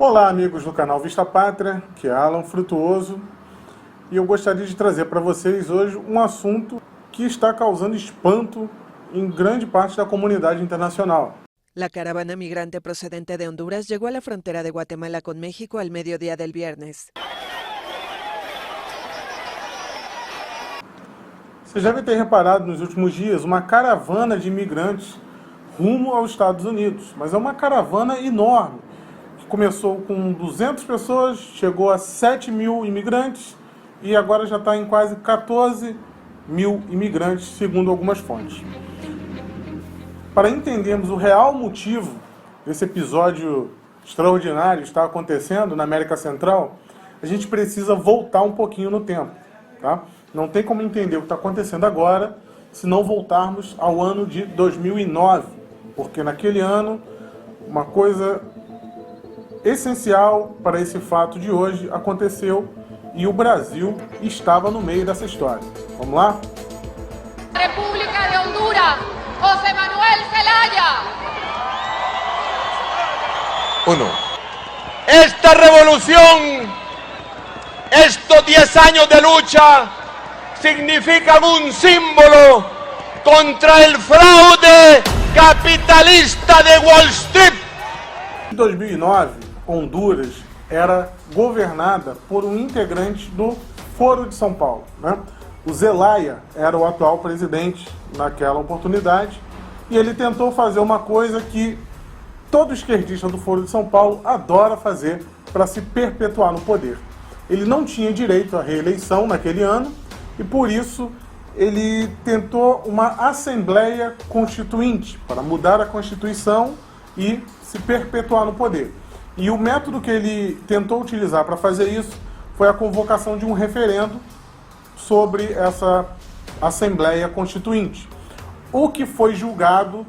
Olá, amigos do canal Vista Pátria, que é Alan Frutuoso, e eu gostaria de trazer para vocês hoje um assunto que está causando espanto em grande parte da comunidade internacional. La caravana migrante procedente de Honduras llegó a la frontera de Guatemala con México al mediodía del viernes. Você já deve ter reparado nos últimos dias uma caravana de imigrantes rumo aos Estados Unidos, mas é uma caravana enorme, que começou com 200 pessoas, chegou a 7 mil imigrantes e agora já está em quase 14 mil imigrantes, segundo algumas fontes. Para entendermos o real motivo desse episódio extraordinário que está acontecendo na América Central, a gente precisa voltar um pouquinho no tempo, tá? Não tem como entender o que está acontecendo agora se não voltarmos ao ano de 2009, porque naquele ano uma coisa essencial para esse fato de hoje aconteceu e o Brasil estava no meio dessa história. Vamos lá? República de Honduras, José Manuel Zelaya. 1. Esta revolución, estos 10 años de lucha, significan un símbolo contra el fraude capitalista de Wall Street. Em 2009, Honduras era governada por um integrante do Foro de São Paulo, né? O Zelaya era o atual presidente naquela oportunidade e ele tentou fazer uma coisa que todo esquerdista do Foro de São Paulo adora fazer para se perpetuar no poder. Ele não tinha direito à reeleição naquele ano e por isso ele tentou uma Assembleia Constituinte para mudar a Constituição e se perpetuar no poder. E o método que ele tentou utilizar para fazer isso foi a convocação de um referendo sobre essa Assembleia Constituinte, o que foi julgado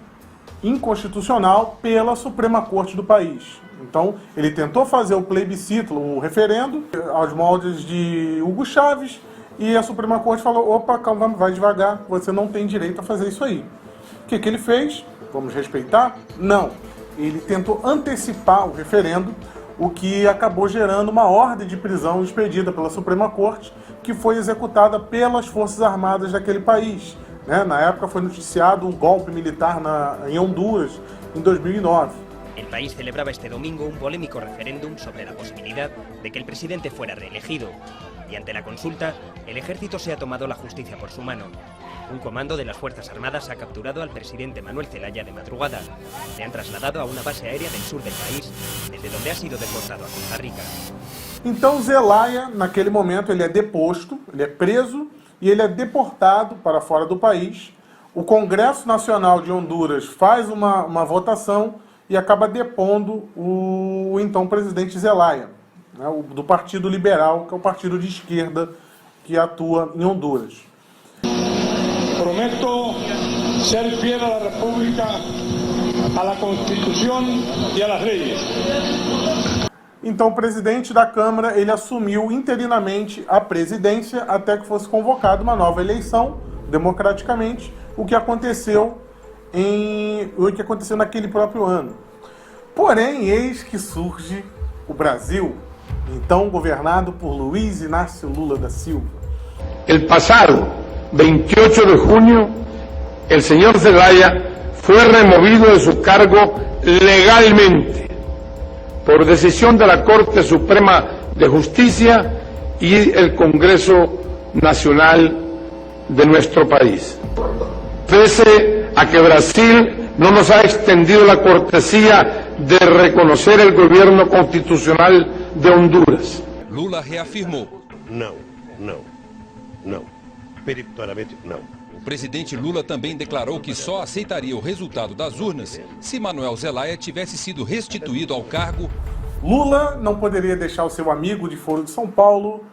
inconstitucional pela Suprema Corte do país. Então, ele tentou fazer o plebiscito, o referendo, aos moldes de Hugo Chávez, e a Suprema Corte falou, opa, calma, vai devagar, você não tem direito a fazer isso aí. O que ele fez? Vamos respeitar? Não. Ele tentou antecipar o referendo, o que acabou gerando uma ordem de prisão expedida pela Suprema Corte, que foi executada pelas Forças Armadas daquele país, né? Na época foi noticiado um golpe militar em Honduras, em 2009. El país celebraba este domingo un polémico referéndum sobre la posibilidad de que el presidente fuera reelegido. Y ante la consulta, el ejército se ha tomado la justicia por su mano. Un comando de las Fuerzas Armadas ha capturado al presidente Manuel Zelaya de madrugada. Le han trasladado a una base aérea del sur del país, desde donde ha sido deportado a Costa Rica. Então Zelaya, naquele momento, ele é deposto, ele é preso e ele é deportado para fora do país. O Congresso Nacional de Honduras faz uma votação e acaba depondo o então presidente Zelaya, né, do Partido Liberal, que é o partido de esquerda que atua em Honduras. Prometo ser fiel a la República, a la Constitución y a las leyes. Então o presidente da Câmara ele assumiu interinamente a presidência até que fosse convocada uma nova eleição, democraticamente, o que aconteceu naquele próprio ano. Porém, eis que surge o Brasil, então governado por Luiz Inácio Lula da Silva. El pasado 28 de junio, el señor Zelaya fue removido de su cargo legalmente por decisión de la Corte Suprema de Justicia y el Congreso Nacional de nuestro país. Pese a que Brasil no nos ha extendido la cortesía de reconocer el gobierno constitucional de Honduras. Lula reafirmou. Não, peremptoriamente não. O presidente Lula também declarou que só aceitaria o resultado das urnas se Manuel Zelaya tivesse sido restituído ao cargo. Lula não poderia deixar o seu amigo de Foro de São Paulo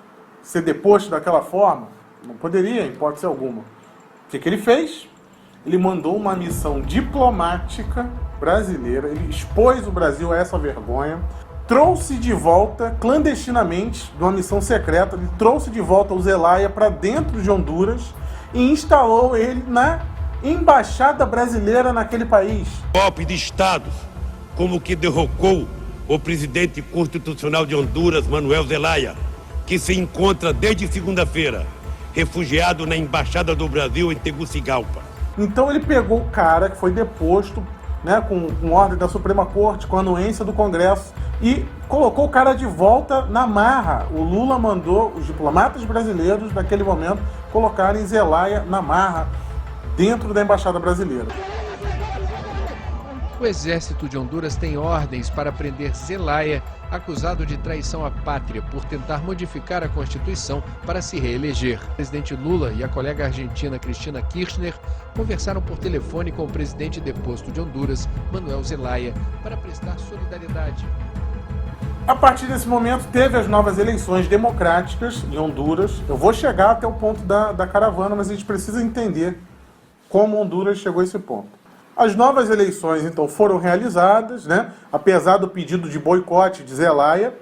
ser deposto daquela forma. Não poderia, em hipótese alguma. O que ele fez? Ele mandou uma missão diplomática brasileira, ele expôs o Brasil a essa vergonha, trouxe de volta, clandestinamente, de uma missão secreta, ele trouxe de volta o Zelaya para dentro de Honduras e instalou ele na embaixada brasileira naquele país. Golpe de Estado, como que derrocou o presidente constitucional de Honduras, Manuel Zelaya, que se encontra desde segunda-feira refugiado na Embaixada do Brasil em Tegucigalpa. Então ele pegou o cara que foi deposto, né, com ordem da Suprema Corte, com anuência do Congresso, e colocou o cara de volta na marra. O Lula mandou os diplomatas brasileiros, naquele momento, colocarem Zelaya na marra dentro da Embaixada Brasileira. O exército de Honduras tem ordens para prender Zelaya, acusado de traição à pátria por tentar modificar a Constituição para se reeleger. O presidente Lula e a colega argentina Cristina Kirchner conversaram por telefone com o presidente deposto de Honduras, Manuel Zelaya, para prestar solidariedade. A partir desse momento, teve as novas eleições democráticas em Honduras. Eu vou chegar até o ponto da caravana, mas a gente precisa entender como Honduras chegou a esse ponto. As novas eleições, então, foram realizadas, né? Apesar do pedido de boicote de Zelaya,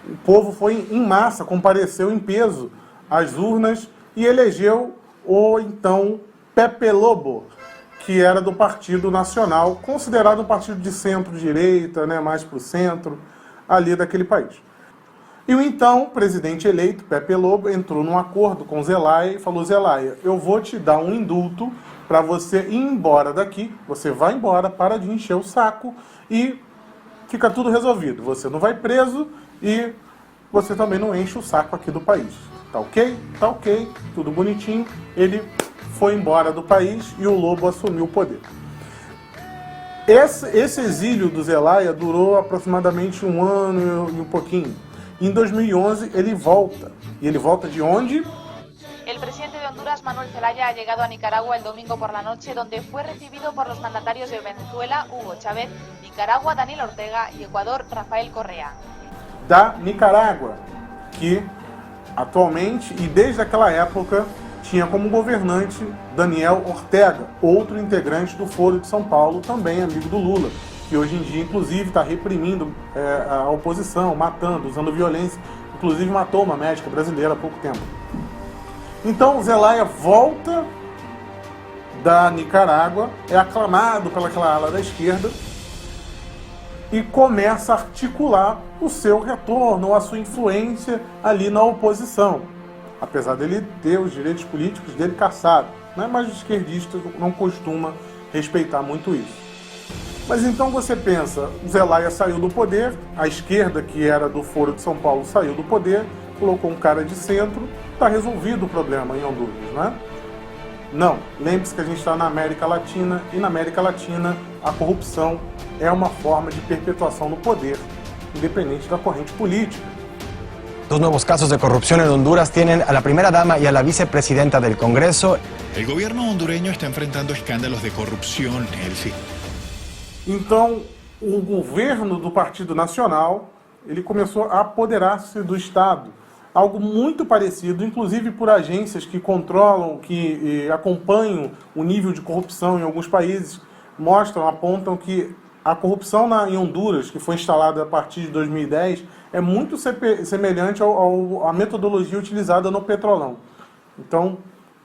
o povo foi em massa, compareceu em peso às urnas e elegeu o, então, Pepe Lobo, que era do Partido Nacional, considerado um partido de centro-direita, né? Mais para o centro, ali daquele país. E o então presidente eleito, Pepe Lobo, entrou num acordo com Zelaya e falou: Zelaya, eu vou te dar um indulto para você ir embora daqui, você vai embora, para de encher o saco e fica tudo resolvido. Você não vai preso e você também não enche o saco aqui do país. Tá ok? Tá ok, tudo bonitinho. Ele foi embora do país e o Lobo assumiu o poder. Esse exílio do Zelaya durou aproximadamente 1 ano e um pouquinho. Em 2011 ele volta. E ele volta de onde? El presidente de Honduras, Manuel Zelaya, ha llegado a Nicaragua el domingo por la noche, donde fue recibido por los mandatarios de Venezuela, Hugo Chávez, Nicaragua, Daniel Ortega y Ecuador, Rafael Correa. Da Nicarágua, que atualmente e desde aquela época tinha como governante Daniel Ortega, outro integrante do Foro de São Paulo, também amigo do Lula, que hoje em dia, inclusive, está reprimindo a oposição, matando, usando violência, inclusive matou uma médica brasileira há pouco tempo. Então, Zelaya volta da Nicarágua, é aclamado pelaquela ala da esquerda e começa a articular o seu retorno, a sua influência ali na oposição. Apesar dele ter os direitos políticos dele caçados, né? Mas os esquerdistas não costumam respeitar muito isso. Mas então você pensa, Zelaya saiu do poder, a esquerda, que era do Foro de São Paulo, saiu do poder, colocou um cara de centro, está resolvido o problema em Honduras, né? Não, lembre-se que a gente está na América Latina e na América Latina a corrupção é uma forma de perpetuação no poder, independente da corrente política. Dos nuevos casos de corrupción en Honduras tienen a la primera dama y a la vicepresidenta del Congreso. El gobierno hondureño está enfrentando escándalos de corrupción, Então, o governo do Partido Nacional, ele começou a apoderar-se do Estado. Algo muito parecido, inclusive por agências que controlam, que acompanham o nível de corrupção em alguns países, apontam que a corrupção em Honduras, que foi instalada a partir de 2010, é muito semelhante à metodologia utilizada no Petrolão. Então,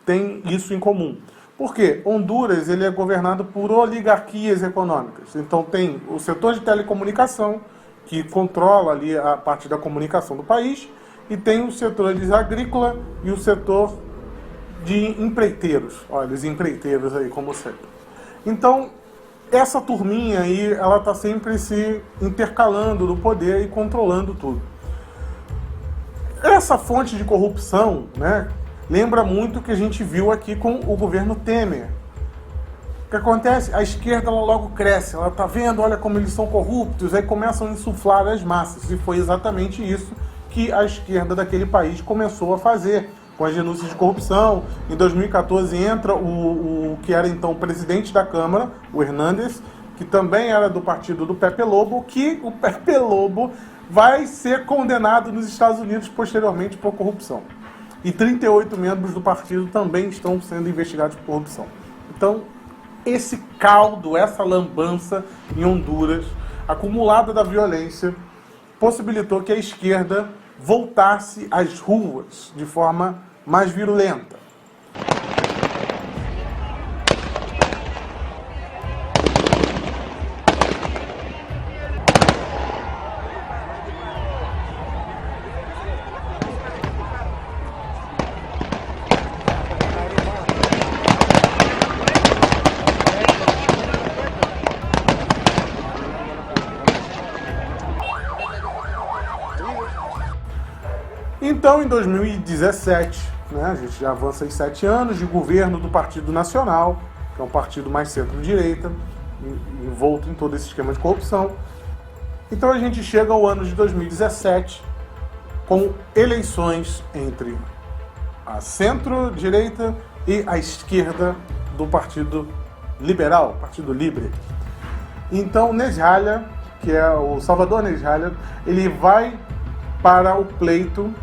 tem isso em comum. Por quê? Honduras ele é governado por oligarquias econômicas. Então, tem o setor de telecomunicação, que controla ali a parte da comunicação do país, e tem o setor agrícola e o setor de empreiteiros. Olha, os empreiteiros aí, como sempre. Então, essa turminha aí, ela está sempre se intercalando no poder e controlando tudo. Essa fonte de corrupção, né, lembra muito o que a gente viu aqui com o governo Temer. O que acontece? A esquerda ela logo cresce, ela está vendo, olha como eles são corruptos, aí começam a insuflar as massas. E foi exatamente isso que a esquerda daquele país começou a fazer com as denúncias de corrupção. Em 2014 entra o que era então o presidente da Câmara, o Hernández, que também era do partido do Pepe Lobo, que o Pepe Lobo vai ser condenado nos Estados Unidos posteriormente por corrupção. E 38 membros do partido também estão sendo investigados por corrupção. Então, esse caldo, essa lambança em Honduras, acumulada da violência, possibilitou que a esquerda voltasse às ruas de forma mais virulenta. Então, em 2017, né, a gente já avança em 7 anos de governo do Partido Nacional, que é um partido mais centro-direita, envolto em todo esse esquema de corrupção. Então a gente chega ao ano de 2017 com eleições entre a centro-direita e a esquerda do Partido Liberal, Partido Libre. Então Nezhalya, que é o Salvador Nezhalya, ele vai para o pleito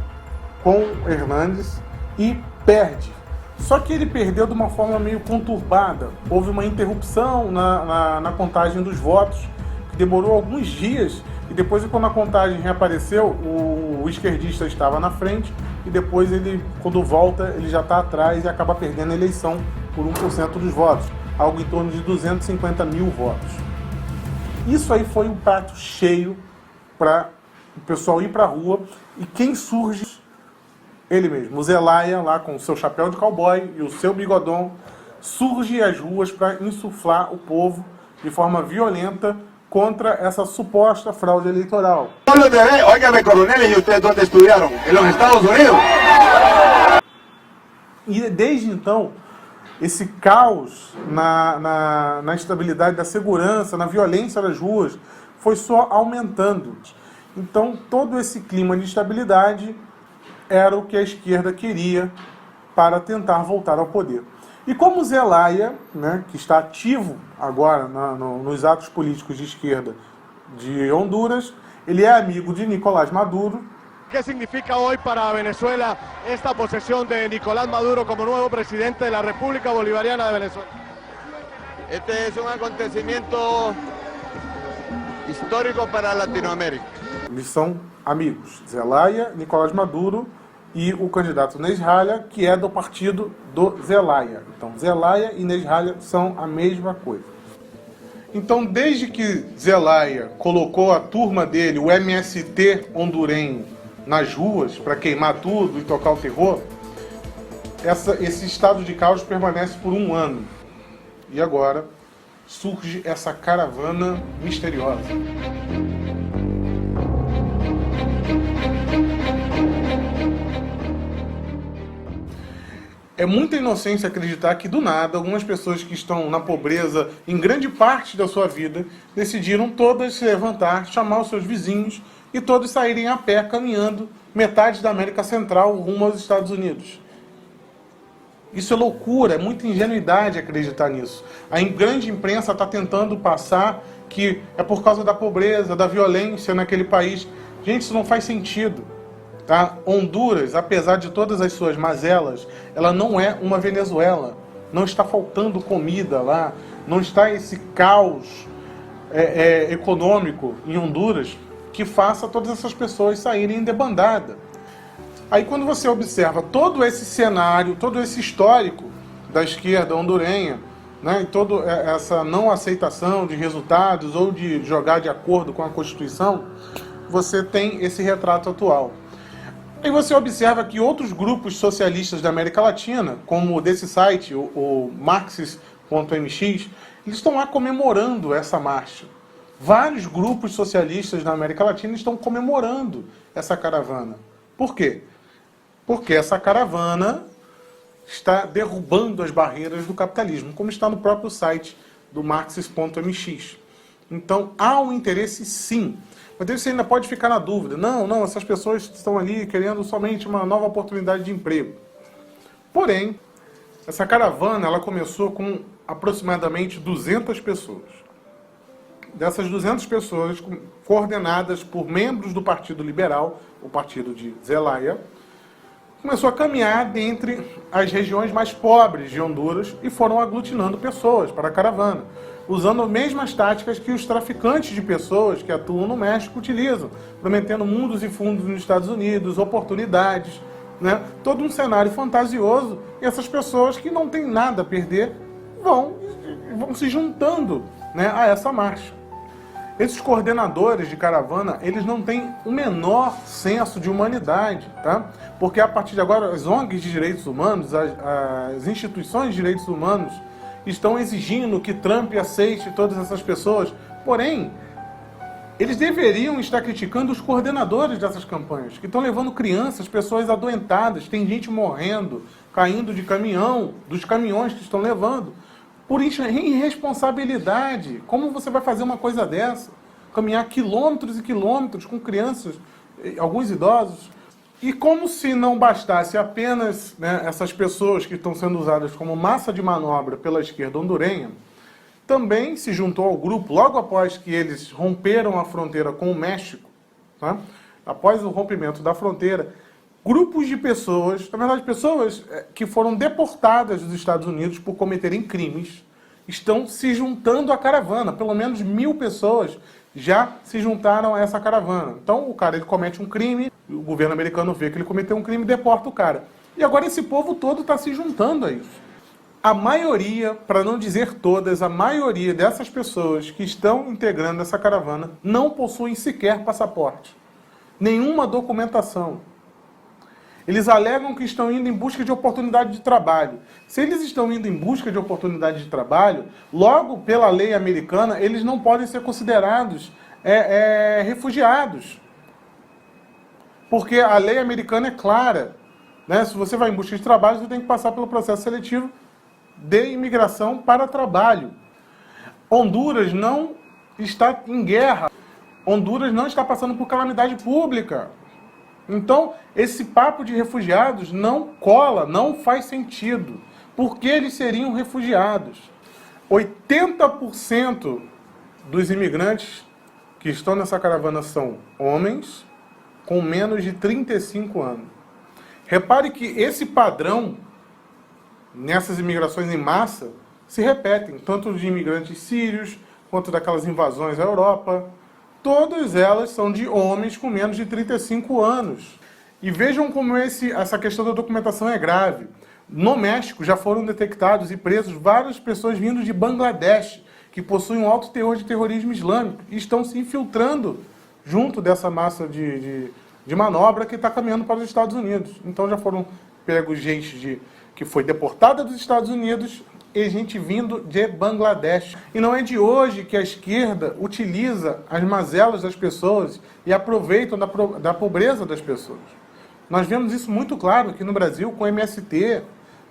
com Hernandes e perde. Só que ele perdeu de uma forma meio conturbada. Houve uma interrupção na contagem dos votos, que demorou alguns dias, e depois, quando a contagem reapareceu, o esquerdista estava na frente, e depois ele, quando volta, ele já está atrás e acaba perdendo a eleição por 1% dos votos, algo em torno de 250 mil votos. Isso aí foi um prato cheio para o pessoal ir para a rua, e quem surge? Ele mesmo, o Zelaya, lá com o seu chapéu de cowboy e o seu bigodão, surge às ruas para insuflar o povo de forma violenta contra essa suposta fraude eleitoral. Óigame, coroneles, ¿y ustedes dónde estudiaron? ¿En los Estados Unidos? E desde então, esse caos na estabilidade da segurança, na violência das ruas, foi só aumentando. Então, todo esse clima de instabilidade era o que a esquerda queria para tentar voltar ao poder. E como Zelaya, né, que está ativo agora nos atos políticos de esquerda de Honduras, ele é amigo de Nicolás Maduro. O que significa hoje para Venezuela esta posesión de Nicolás Maduro como nuevo presidente de la República Bolivariana de Venezuela? Este es un acontecimiento histórico para Latinoamérica. Eles são amigos, Zelaya, Nicolás Maduro e o candidato Nezhalya, que é do partido do Zelaya. Então, Zelaya e Nezhalya são a mesma coisa. Então, desde que Zelaya colocou a turma dele, o MST hondurenho, nas ruas para queimar tudo e tocar o terror, esse estado de caos permanece por 1 ano. E agora surge essa caravana misteriosa. É muita inocência acreditar que, do nada, algumas pessoas que estão na pobreza em grande parte da sua vida decidiram todas se levantar, chamar os seus vizinhos e todos saírem a pé, caminhando metade da América Central rumo aos Estados Unidos. Isso é loucura, é muita ingenuidade acreditar nisso. A grande imprensa está tentando passar que é por causa da pobreza, da violência naquele país. Gente, isso não faz sentido. Tá? Honduras, apesar de todas as suas mazelas, ela não é uma Venezuela. Não está faltando comida lá, não está esse caos econômico em Honduras que faça todas essas pessoas saírem em debandada. Aí quando você observa todo esse cenário, todo esse histórico da esquerda hondurenha, né, e toda essa não aceitação de resultados ou de jogar de acordo com a Constituição, você tem esse retrato atual. E você observa que outros grupos socialistas da América Latina, como desse site, o Marxist.mx, eles estão lá comemorando essa marcha. Vários grupos socialistas da América Latina estão comemorando essa caravana. Por quê? Porque essa caravana está derrubando as barreiras do capitalismo, como está no próprio site do Marxist.mx. Então, há um interesse, sim. Mas você ainda pode ficar na dúvida. Não, essas pessoas estão ali querendo somente uma nova oportunidade de emprego. Porém, essa caravana ela começou com aproximadamente 200 pessoas. Dessas 200 pessoas, coordenadas por membros do Partido Liberal, o partido de Zelaya, começou a caminhar dentre as regiões mais pobres de Honduras e foram aglutinando pessoas para a caravana, usando as mesmas táticas que os traficantes de pessoas que atuam no México utilizam, prometendo mundos e fundos nos Estados Unidos, oportunidades, né? Todo um cenário fantasioso, e essas pessoas que não têm nada a perder vão se juntando, né, a essa marcha. Esses coordenadores de caravana, eles não têm o menor senso de humanidade, tá? Porque a partir de agora as ONGs de direitos humanos, as instituições de direitos humanos estão exigindo que Trump aceite todas essas pessoas. Porém, Eles deveriam estar criticando os coordenadores dessas campanhas, que estão levando crianças, pessoas adoentadas, tem gente morrendo, caindo de caminhão, dos caminhões que estão levando, por irresponsabilidade. Como você vai fazer uma coisa dessa? Caminhar quilômetros e quilômetros com crianças, alguns idosos. E como se não bastasse apenas, né, essas pessoas que estão sendo usadas como massa de manobra pela esquerda hondurenha, também se juntou ao grupo, logo após que eles romperam a fronteira com o México, tá? Após o rompimento da fronteira, grupos de pessoas, na verdade pessoas que foram deportadas dos Estados Unidos por cometerem crimes, estão se juntando à caravana. Pelo menos 1.000 pessoas já se juntaram a essa caravana. Então o cara ele comete um crime, o governo americano vê que ele cometeu um crime e deporta o cara. E agora esse povo todo está se juntando a isso. A maioria, para não dizer todas, a maioria dessas pessoas que estão integrando essa caravana não possuem sequer passaporte, nenhuma documentação. Eles alegam que estão indo em busca de oportunidade de trabalho. Se eles estão indo em busca de oportunidade de trabalho, logo pela lei americana, eles não podem ser considerados refugiados. Porque a lei americana é clara, né? Se você vai em busca de trabalho, você tem que passar pelo processo seletivo de imigração para trabalho. Honduras não está em guerra. Honduras não está passando por calamidade pública. Então, esse papo de refugiados não cola, não faz sentido. Por que eles seriam refugiados? 80% dos imigrantes que estão nessa caravana são homens com menos de 35 anos. Repare que esse padrão nessas imigrações em massa se repetem, tanto de imigrantes sírios, quanto daquelas invasões à Europa. Todas elas são de homens com menos de 35 anos. E vejam como essa questão da documentação é grave. No México já foram detectados e presos várias pessoas vindo de Bangladesh, que possuem um alto teor de terrorismo islâmico, e estão se infiltrando junto dessa massa de manobra que está caminhando para os Estados Unidos. Então já foram pegos gente que foi deportada dos Estados Unidos e gente vindo de Bangladesh. E não é de hoje que a esquerda utiliza as mazelas das pessoas e aproveitam da pobreza das pessoas. Nós vemos isso muito claro aqui no Brasil com o MST.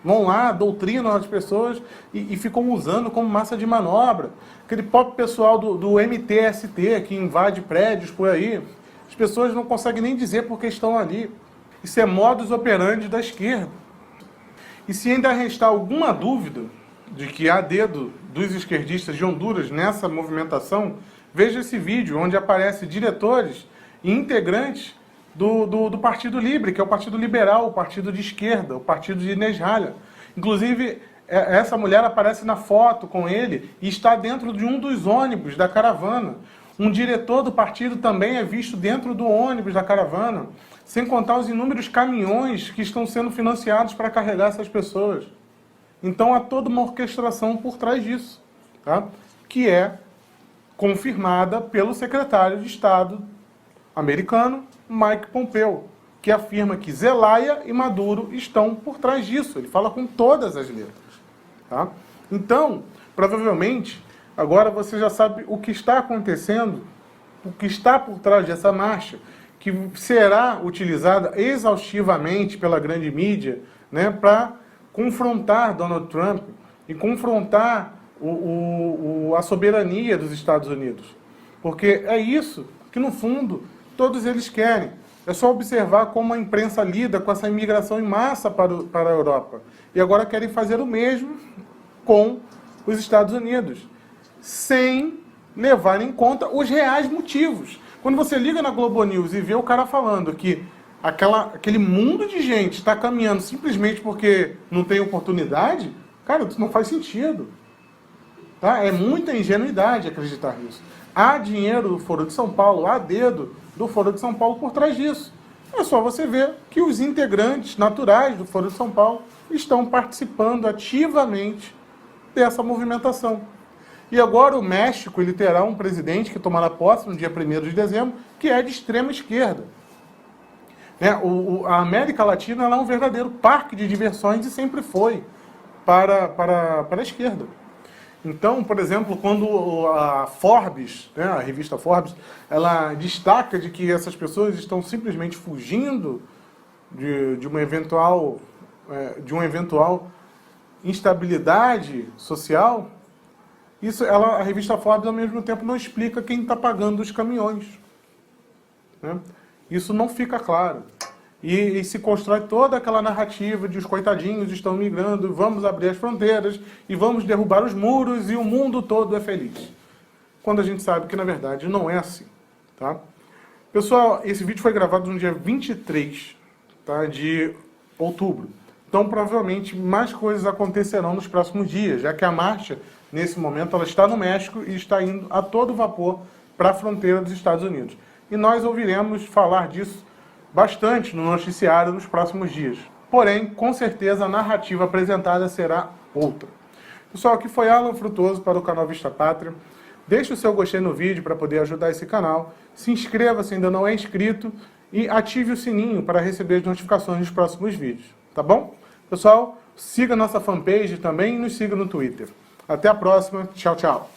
Vão lá, doutrinam as pessoas e ficam usando como massa de manobra. Aquele próprio pessoal do MTST que invade prédios por aí, as pessoas não conseguem nem dizer por que estão ali. Isso é modus operandi da esquerda. E se ainda restar alguma dúvida de que há dedo dos esquerdistas de Honduras nessa movimentação, veja esse vídeo onde aparecem diretores e integrantes do Partido Libre, que é o Partido Liberal, o partido de esquerda, o partido de Inés Ralha. Inclusive, essa mulher aparece na foto com ele e está dentro de um dos ônibus da caravana. Um diretor do partido também é visto dentro do ônibus da caravana, sem contar os inúmeros caminhões que estão sendo financiados para carregar essas pessoas. Então há toda uma orquestração por trás disso, tá? Que é confirmada pelo secretário de Estado americano, Mike Pompeo, que afirma que Zelaya e Maduro estão por trás disso. Ele fala com todas as letras. Tá? Então, provavelmente, agora você já sabe o que está acontecendo, o que está por trás dessa marcha, que será utilizada exaustivamente pela grande mídia, né, para confrontar Donald Trump e confrontar a soberania dos Estados Unidos. Porque é isso que, no fundo, todos eles querem. É só observar como a imprensa lida com essa imigração em massa para a Europa. E agora querem fazer o mesmo com os Estados Unidos, sem levar em conta os reais motivos. Quando você liga na Globo News e vê o cara falando que aquele mundo de gente está caminhando simplesmente porque não tem oportunidade, cara, isso não faz sentido. Tá? É muita ingenuidade acreditar nisso. Há dinheiro do Foro de São Paulo, há dedo do Foro de São Paulo por trás disso. É só você ver que os integrantes naturais do Foro de São Paulo estão participando ativamente dessa movimentação. E agora o México ele terá um presidente que tomará posse no dia 1º de dezembro, que é de extrema esquerda. A América Latina ela é um verdadeiro parque de diversões e sempre foi para a esquerda. Então, por exemplo, quando a Forbes, né, a revista Forbes, ela destaca de que essas pessoas estão simplesmente fugindo de uma eventual instabilidade social, a revista Forbes, ao mesmo tempo, não explica quem está pagando os caminhões. Né? Isso não fica claro. E se constrói toda aquela narrativa de os coitadinhos estão migrando, vamos abrir as fronteiras e vamos derrubar os muros e o mundo todo é feliz. Quando a gente sabe que, na verdade, não é assim. Tá? Pessoal, esse vídeo foi gravado no dia 23, tá, de outubro. Então, provavelmente, mais coisas acontecerão nos próximos dias, já que a marcha, nesse momento, ela está no México e está indo a todo vapor para a fronteira dos Estados Unidos. E nós ouviremos falar disso bastante no noticiário nos próximos dias. Porém, com certeza, a narrativa apresentada será outra. Pessoal, aqui foi Alan Frutuoso para o canal Vista Pátria. Deixe o seu gostei no vídeo para poder ajudar esse canal. Se inscreva se ainda não é inscrito e ative o sininho para receber as notificações dos próximos vídeos. Tá bom? Pessoal, siga nossa fanpage também e nos siga no Twitter. Até a próxima. Tchau, tchau.